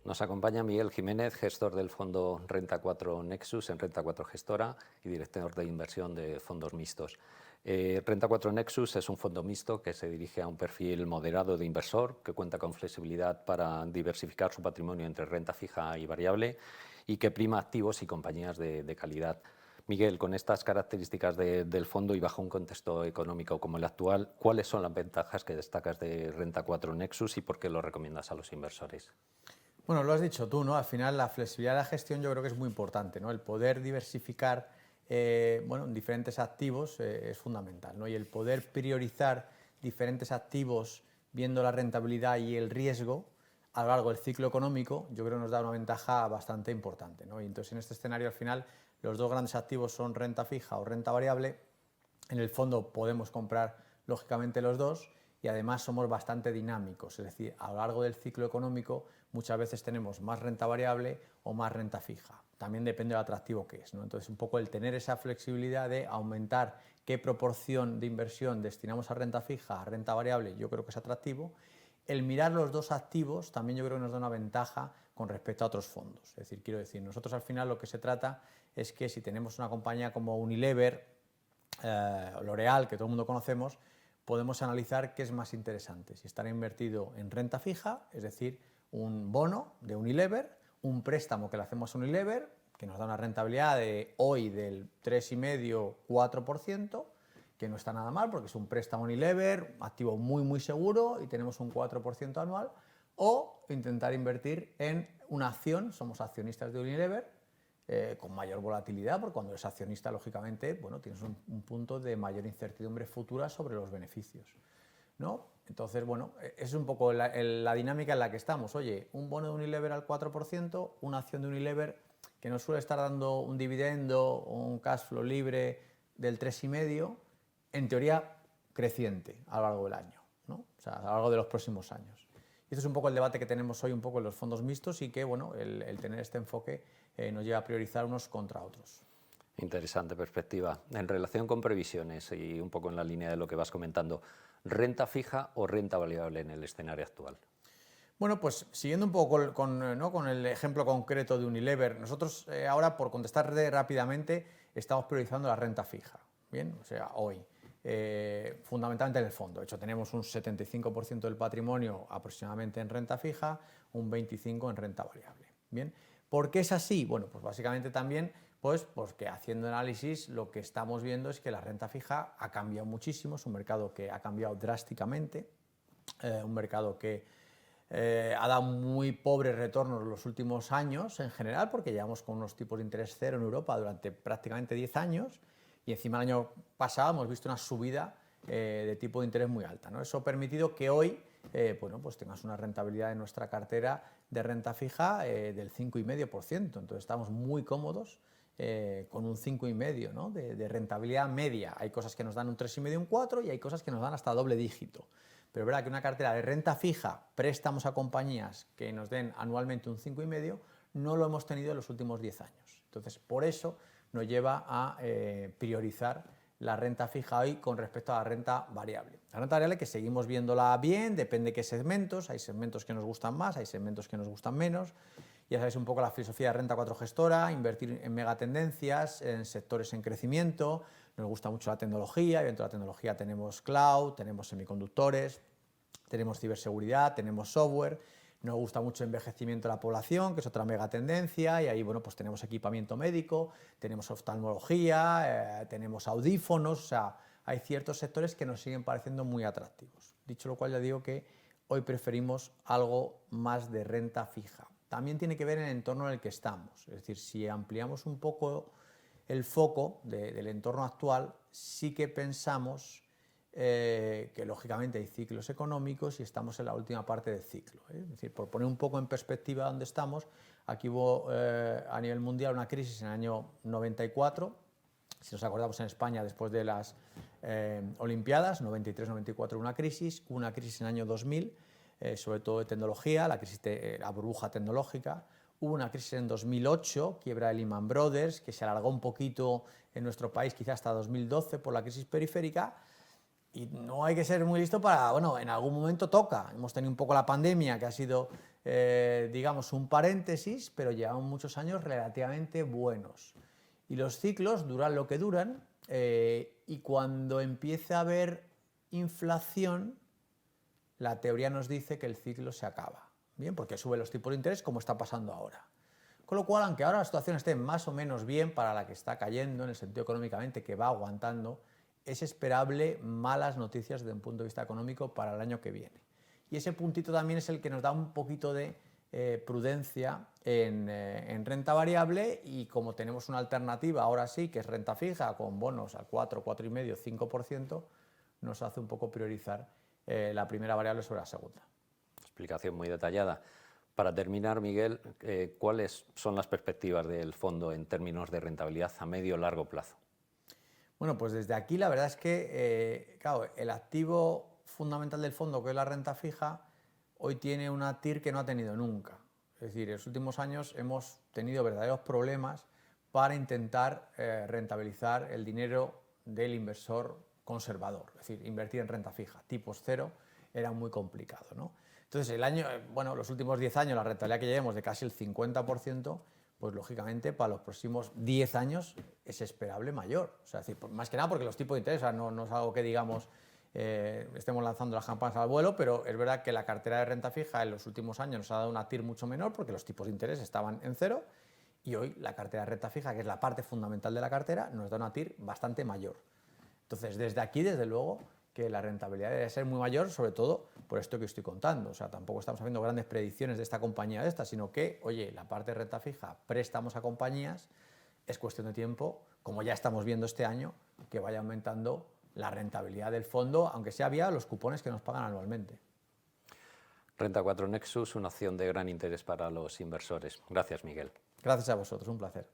Nos acompaña Miguel Jiménez, gestor del fondo Renta 4 Nexus en Renta 4 Gestora y director de inversión de fondos mixtos. Renta 4 Nexus es un fondo mixto que se dirige a un perfil moderado de inversor que cuenta con flexibilidad para diversificar su patrimonio entre renta fija y variable y que prima activos y compañías de calidad. Miguel, con estas características del fondo y bajo un contexto económico como el actual, ¿cuáles son las ventajas que destacas de Renta 4 Nexus y por qué lo recomiendas a los inversores? Bueno, lo has dicho tú, ¿no? Al final la flexibilidad de la gestión yo creo que es muy importante, ¿no? El poder diversificar en diferentes activos es fundamental, ¿no? Y el poder priorizar diferentes activos viendo la rentabilidad y el riesgo a lo largo del ciclo económico, yo creo que nos da una ventaja bastante importante, ¿no? Y entonces en este escenario al final los dos grandes activos son renta fija o renta variable. En el fondo podemos comprar lógicamente los dos y además somos bastante dinámicos, es decir, a lo largo del ciclo económico muchas veces tenemos más renta variable o más renta fija. También depende del atractivo que es, ¿no? Entonces, un poco el tener esa flexibilidad de aumentar qué proporción de inversión destinamos a renta fija, a renta variable, yo creo que es atractivo. El mirar los dos activos también yo creo que nos da una ventaja con respecto a otros fondos. Es decir, quiero decir, nosotros al final lo que se trata es que si tenemos una compañía como Unilever, L'Oréal, que todo el mundo conocemos, podemos analizar qué es más interesante, si estar invertido en renta fija, es decir, un bono de Unilever, un préstamo que le hacemos a Unilever, que nos da una rentabilidad de hoy del 3,5-4%, que no está nada mal porque es un préstamo Unilever, activo muy seguro y tenemos un 4% anual, o intentar invertir en una acción, somos accionistas de Unilever, con mayor volatilidad, porque cuando eres accionista, lógicamente, bueno, tienes un punto de mayor incertidumbre futura sobre los beneficios, ¿no? Entonces, bueno, es un poco la dinámica en la que estamos. Oye, un bono de Unilever al 4%, una acción de Unilever que nos suele estar dando un dividendo o un cash flow libre del 3,5%, en teoría creciente a lo largo del año, ¿no? O sea, a lo largo de los próximos años. Y este es un poco el debate que tenemos hoy un poco en los fondos mixtos y que, bueno, el tener este enfoque nos lleva a priorizar unos contra otros. Interesante perspectiva. En relación con previsiones y un poco en la línea de lo que vas comentando, ¿renta fija o renta variable en el escenario actual? Bueno, pues siguiendo un poco con el ejemplo concreto de Unilever, nosotros ahora, por contestar rápidamente, estamos priorizando la renta fija, ¿bien? O sea, hoy, fundamentalmente en el fondo. De hecho, tenemos un 75% del patrimonio aproximadamente en renta fija, un 25% en renta variable, ¿bien? ¿Por qué es así? Bueno, pues básicamente también pues porque haciendo análisis lo que estamos viendo es que la renta fija ha cambiado muchísimo, es un mercado que ha cambiado drásticamente, un mercado que ha dado muy pobres retornos en los últimos años en general, porque llevamos con unos tipos de interés cero en Europa durante prácticamente 10 años y encima el año pasado hemos visto una subida de tipo de interés muy alta, ¿no? Eso ha permitido que hoy pues tengas una rentabilidad en nuestra cartera de renta fija del 5,5%. Entonces estamos muy cómodos con un 5,5%, ¿no? de rentabilidad media. Hay cosas que nos dan un 3,5%, un 4% y hay cosas que nos dan hasta doble dígito. Pero es verdad que una cartera de renta fija, préstamos a compañías que nos den anualmente un 5,5%, no lo hemos tenido en los últimos 10 años. Entonces, por eso nos lleva a priorizar la renta fija hoy con respecto a la renta variable. La renta variable que seguimos viéndola bien, depende de qué segmentos, hay segmentos que nos gustan más, hay segmentos que nos gustan menos. Ya sabéis un poco la filosofía de Renta 4 Gestora, invertir en megatendencias, en sectores en crecimiento. Nos gusta mucho la tecnología, y dentro de la tecnología tenemos cloud, tenemos semiconductores, tenemos ciberseguridad, tenemos software. Nos gusta mucho el envejecimiento de la población, que es otra megatendencia, y ahí bueno, pues tenemos equipamiento médico, tenemos oftalmología, tenemos audífonos, o sea, hay ciertos sectores que nos siguen pareciendo muy atractivos. Dicho lo cual, ya digo que hoy preferimos algo más de renta fija. También tiene que ver en el entorno en el que estamos, es decir, si ampliamos un poco el foco del entorno actual, sí que pensamos que lógicamente hay ciclos económicos y estamos en la última parte del ciclo, ¿eh? Es decir, por poner un poco en perspectiva dónde estamos, aquí hubo a nivel mundial una crisis en el año 94, si nos acordamos en España después de las Olimpiadas, 93-94 una crisis en el año 2000, sobre todo de tecnología, la burbuja tecnológica. Hubo una crisis en 2008, quiebra de Lehman Brothers, que se alargó un poquito en nuestro país, quizás hasta 2012 por la crisis periférica. Y no hay que ser muy listo para, bueno, en algún momento toca. Hemos tenido un poco la pandemia, que ha sido, digamos, un paréntesis, pero llevamos muchos años relativamente buenos. Y los ciclos duran lo que duran, y cuando empieza a haber inflación, la teoría nos dice que el ciclo se acaba, ¿bien? Porque suben los tipos de interés, como está pasando ahora. Con lo cual, aunque ahora la situación esté más o menos bien para la que está cayendo, en el sentido económicamente que va aguantando, es esperable malas noticias desde un punto de vista económico para el año que viene. Y ese puntito también es el que nos da un poquito de prudencia en renta variable, y como tenemos una alternativa ahora sí, que es renta fija, con bonos al 4, 4,5, 5%, nos hace un poco priorizar la primera variable sobre la segunda. Explicación muy detallada. Para terminar, Miguel, ¿cuáles son las perspectivas del fondo en términos de rentabilidad a medio o largo plazo? Bueno, pues desde aquí la verdad es que, claro, el activo fundamental del fondo, que es la renta fija, hoy tiene una TIR que no ha tenido nunca. Es decir, en los últimos años hemos tenido verdaderos problemas para intentar rentabilizar el dinero del inversor conservador. Es decir, invertir en renta fija, tipos cero, era muy complicado, ¿no? Entonces, los últimos 10 años, la rentabilidad que llevamos de casi el 50%, pues lógicamente para los próximos 10 años es esperable mayor. O sea, es decir, más que nada porque los tipos de interés, o sea, no es algo que digamos estemos lanzando las campanas al vuelo, pero es verdad que la cartera de renta fija en los últimos años nos ha dado una TIR mucho menor porque los tipos de interés estaban en cero, y hoy la cartera de renta fija, que es la parte fundamental de la cartera, nos da una TIR bastante mayor. Entonces, desde aquí, desde luego, que la rentabilidad debe ser muy mayor, sobre todo por esto que estoy contando. O sea, tampoco estamos haciendo grandes predicciones de esta compañía sino que, oye, la parte de renta fija, préstamos a compañías, es cuestión de tiempo, como ya estamos viendo este año, que vaya aumentando la rentabilidad del fondo, aunque sea vía los cupones que nos pagan anualmente. Renta 4 Nexus, una opción de gran interés para los inversores. Gracias, Miguel. Gracias a vosotros, un placer.